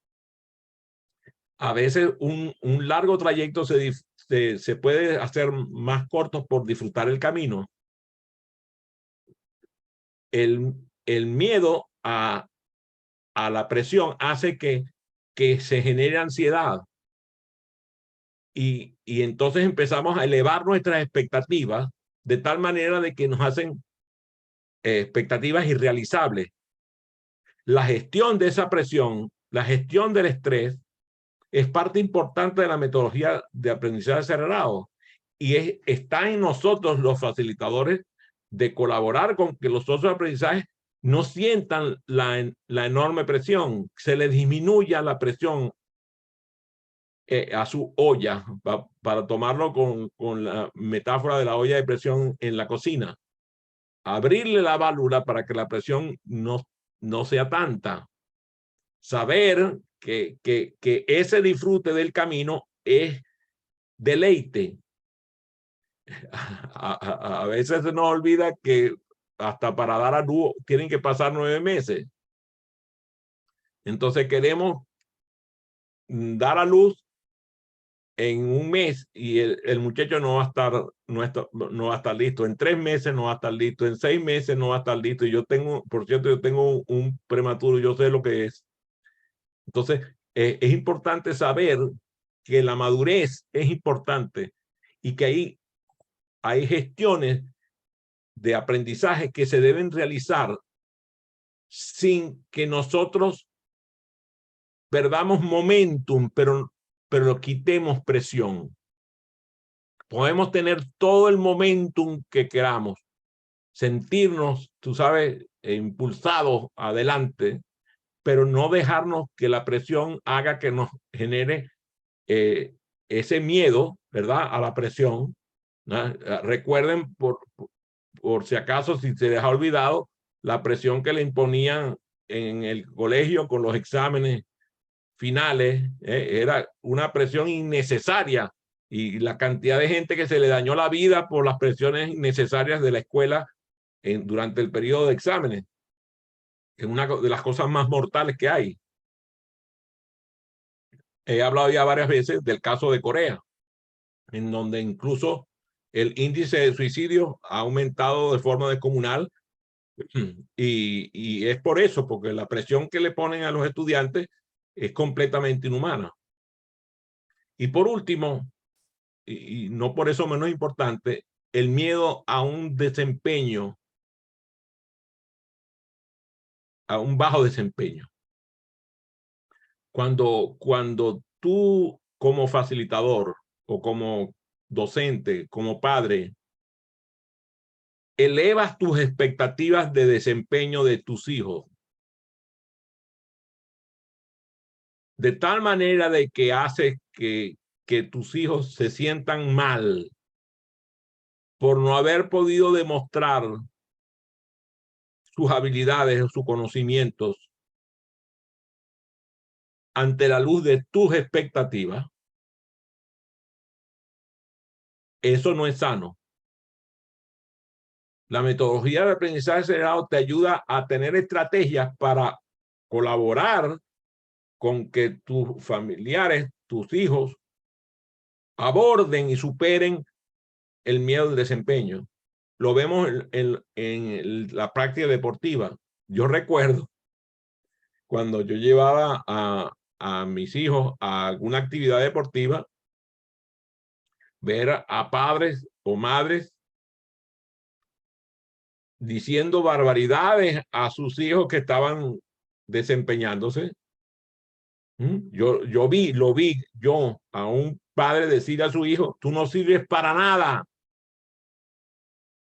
A veces un largo trayecto se puede hacer más corto por disfrutar el camino. El miedo a la presión hace que se genere ansiedad. Y entonces empezamos a elevar nuestras expectativas de tal manera de que nos hacen expectativas irrealizables. La gestión de esa presión, la gestión del estrés, es parte importante de la metodología de aprendizaje acelerado, y está en nosotros los facilitadores de colaborar con que los socios de aprendizaje no sientan la enorme presión, se les disminuya la presión a su olla, para tomarlo con la metáfora de la olla de presión en la cocina. Abrirle la válvula para que la presión no sea tanta. Saber que ese disfrute del camino es deleite. A veces se nos olvida que hasta para dar a luz tienen que pasar 9 meses. Entonces queremos dar a luz en un mes y el muchacho no va a estar, no va a estar listo. En 3 meses no va a estar listo. En 6 meses no va a estar listo. Y yo tengo, por cierto, yo tengo un prematuro, yo sé lo que es. Entonces, es importante saber que la madurez es importante y que hay gestiones de aprendizaje que se deben realizar sin que nosotros perdamos momentum, pero quitemos presión. Podemos tener todo el momentum que queramos, sentirnos, tú sabes, impulsados adelante, pero no dejarnos que la presión haga que nos genere ese miedo, ¿verdad? A la presión, ¿no? Recuerden, por si acaso, si se les ha olvidado, la presión que le imponían en el colegio con los exámenes finales, era una presión innecesaria, y la cantidad de gente que se le dañó la vida por las presiones innecesarias de la escuela durante el periodo de exámenes, es una de las cosas más mortales que hay. He hablado ya varias veces del caso de Corea, en donde incluso el índice de suicidio ha aumentado de forma descomunal, y es por eso, porque la presión que le ponen a los estudiantes es completamente inhumana. Y por último, y no por eso menos importante, el miedo a un desempeño, a un bajo desempeño. Cuando tú como facilitador o como docente, como padre, elevas tus expectativas de desempeño de tus hijos de tal manera de que haces que tus hijos se sientan mal por no haber podido demostrar sus habilidades o sus conocimientos ante la luz de tus expectativas, eso no es sano. La metodología de aprendizaje acelerado te ayuda a tener estrategias para colaborar con que tus familiares, tus hijos, aborden y superen el miedo al desempeño. Lo vemos en la práctica deportiva. Yo recuerdo cuando yo llevaba a mis hijos a alguna actividad deportiva, ver a padres o madres diciendo barbaridades a sus hijos que estaban desempeñándose. Lo vi yo a un padre decir a su hijo: tú no sirves para nada.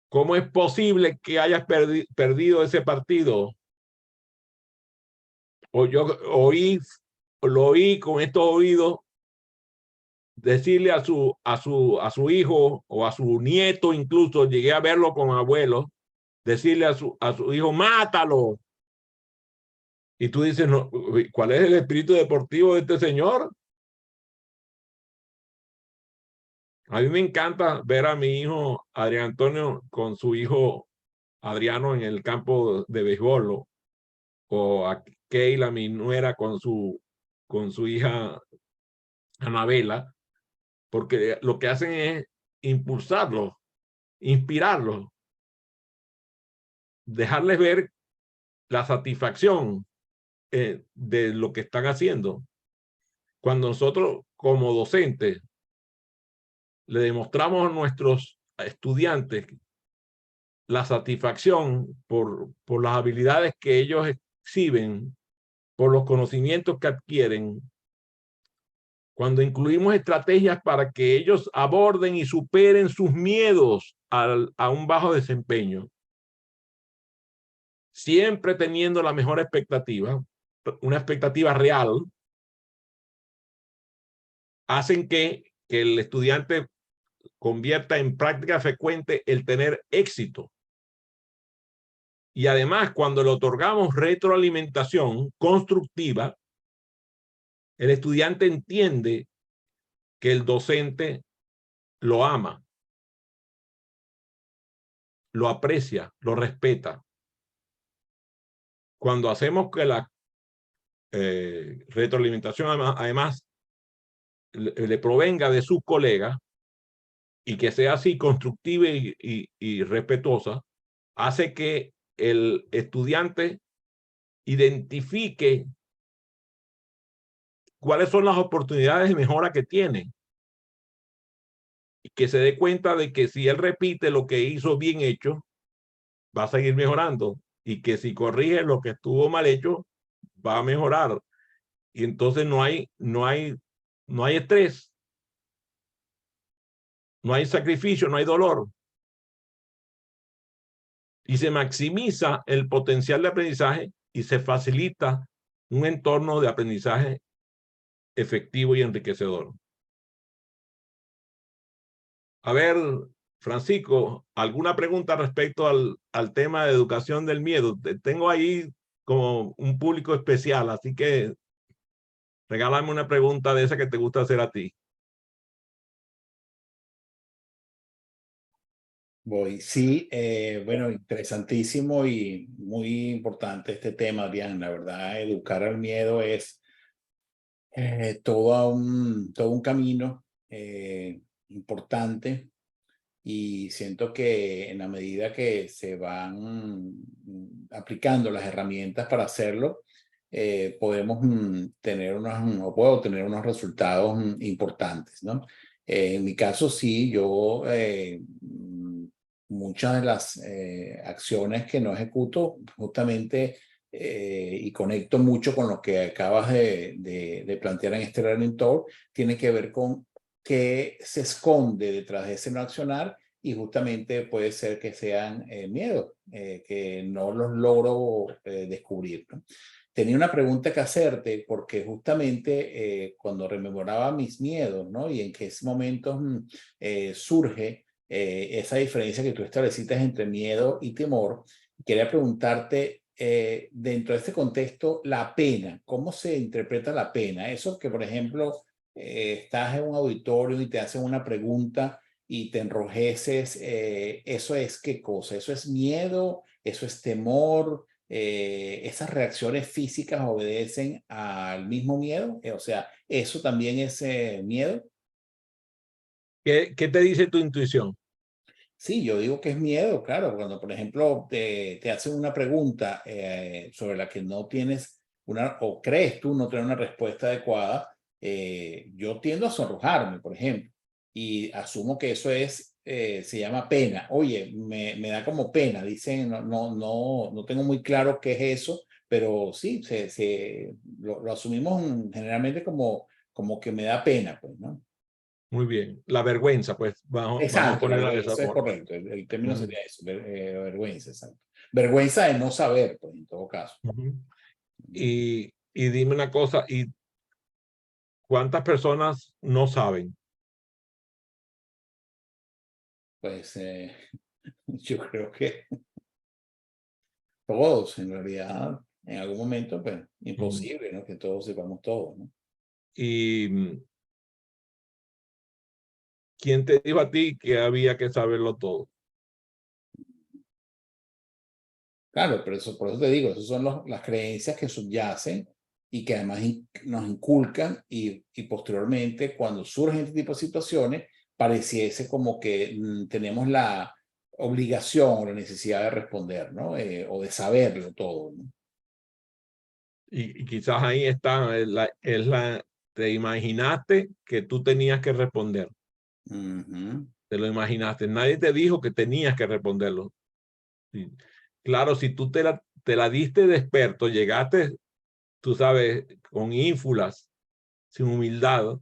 ¿Cómo es posible que hayas perdido ese partido? O yo lo oí con estos oídos decirle a su hijo o a su nieto, incluso llegué a verlo con abuelos, decirle a su hijo: mátalo. Y tú dices, no, ¿cuál es el espíritu deportivo de este señor? A mí me encanta ver a mi hijo Adrián Antonio con su hijo Adriano en el campo de béisbol, o a Keila, mi nuera, con su hija Anabela, porque lo que hacen es impulsarlos, inspirarlos, dejarles ver la satisfacción de lo que están haciendo. Cuando nosotros como docentes le demostramos a nuestros estudiantes la satisfacción por las habilidades que ellos exhiben, por los conocimientos que adquieren, cuando incluimos estrategias para que ellos aborden y superen sus miedos a un bajo desempeño, siempre teniendo la mejor expectativa, una expectativa real, hacen que el estudiante convierta en práctica frecuente el tener éxito. Y además, cuando le otorgamos retroalimentación constructiva, el estudiante entiende que el docente lo ama, lo aprecia, lo respeta. Cuando hacemos que la retroalimentación además le provenga de sus colegas y que sea así constructiva y respetuosa, hace que el estudiante identifique cuáles son las oportunidades de mejora que tiene y que se dé cuenta de que si él repite lo que hizo bien hecho, va a seguir mejorando, y que si corrige lo que estuvo mal hecho, va a mejorar. Y entonces no hay estrés, no hay sacrificio, no hay dolor. Y se maximiza el potencial de aprendizaje y se facilita un entorno de aprendizaje efectivo y enriquecedor. A ver, Francisco, ¿alguna pregunta respecto al tema de educación del miedo? Tengo ahí como un público especial, así que regálame una pregunta de esa que te gusta hacer a ti. Voy, sí, bueno, interesantísimo y muy importante este tema, Adrián. La verdad, educar al miedo es todo un camino importante, y siento que en la medida que se van aplicando las herramientas para hacerlo, podemos tener o puedo tener unos resultados importantes, ¿no? En mi caso, sí, yo muchas de las acciones que no ejecuto justamente, y conecto mucho con lo que acabas de plantear en este Learning Talk, tiene que ver con qué se esconde detrás de ese no accionar, y justamente puede ser que sean miedos, que no los logro descubrir, ¿no? Tenía una pregunta que hacerte, porque justamente cuando rememoraba mis miedos, ¿no? Y en qué momentos surge esa diferencia que tú estableciste entre miedo y temor, quería preguntarte, dentro de este contexto, la pena, ¿cómo se interpreta la pena? Eso que, por ejemplo, estás en un auditorio y te hacen una pregunta y te enrojeces, ¿eso es qué cosa? ¿Eso es miedo? ¿Eso es temor? ¿Esas reacciones físicas obedecen al mismo miedo? O sea, ¿eso también es miedo? ¿Qué te dice tu intuición? Sí, yo digo que es miedo, claro. Cuando, por ejemplo, te hacen una pregunta sobre la que no tienes o crees tú no tener una respuesta adecuada, yo tiendo a sonrojarme, por ejemplo, y asumo que eso se llama pena. Oye, me da como pena, dicen, no tengo muy claro qué es eso, pero sí, lo asumimos generalmente como que me da pena, pues, ¿no? Muy bien. La vergüenza, pues vamos a Exacto, la ponerla de esa vergüenza es forma. correcto. El término Ujú, sería eso, vergüenza, exacto. Vergüenza de no saber, pues, en todo caso. ujú. Y dime una cosa, ¿y cuántas personas no saben? Pues yo creo que todos, en realidad, en algún momento, pues, Mm, imposible, ¿no? Que todos sepamos todo, ¿no? ¿Y quién te dijo a ti que había que saberlo todo? Claro, pero por eso te digo, esas son las creencias que subyacen y que además nos inculcan, y posteriormente, cuando surgen este tipo de situaciones, pareciese como que tenemos la obligación o la necesidad de responder, ¿no? O de saberlo todo, ¿no? Y quizás ahí está, te imaginaste que tú tenías que responder. Ujú. Te lo imaginaste. Nadie te dijo que tenías que responderlo. Sí. Claro, si tú te la diste de experto, llegaste, tú sabes, con ínfulas, sin humildad,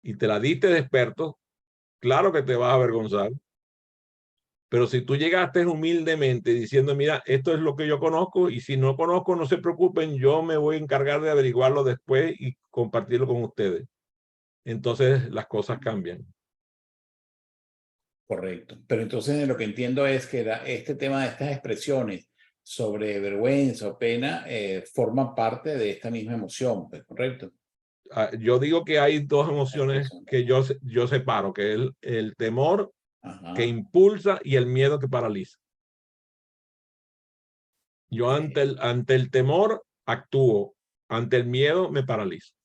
y te la diste de experto, claro que te vas a avergonzar. Pero si tú llegaste humildemente diciendo, mira, esto es lo que yo conozco, y si no conozco, no se preocupen, yo me voy a encargar de averiguarlo después y compartirlo con ustedes. entonces las cosas cambian. Correcto. Pero entonces lo que entiendo es que este tema de estas expresiones sobre vergüenza o pena forman parte de esta misma emoción, pues, ¿correcto? Yo digo que hay dos La emociones expresión. que yo separo, que es el temor Ajá. que impulsa y el miedo que paraliza. Yo ante el temor actúo, ante el miedo me paralizo.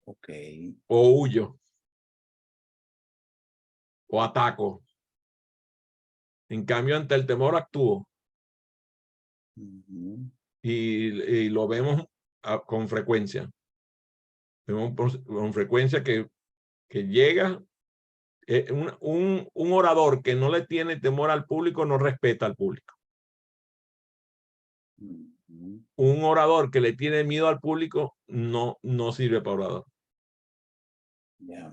Ok. O huyo, o ataco. En cambio, ante el temor actúo. Ujú. Y lo vemos con frecuencia. Vemos con frecuencia que llega un orador que no le tiene temor al público, no respeta al público. Ujú. Un orador que le tiene miedo al público no sirve para orador. Ya.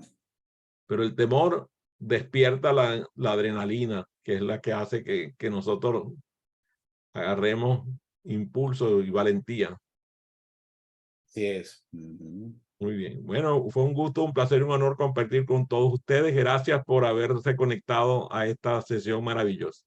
Pero el temor despierta la adrenalina, que es la que hace que nosotros agarremos impulso y valentía. Así es. Ujú. Muy bien. Bueno, fue un gusto, un placer, un honor compartir con todos ustedes. Gracias por haberse conectado a esta sesión maravillosa.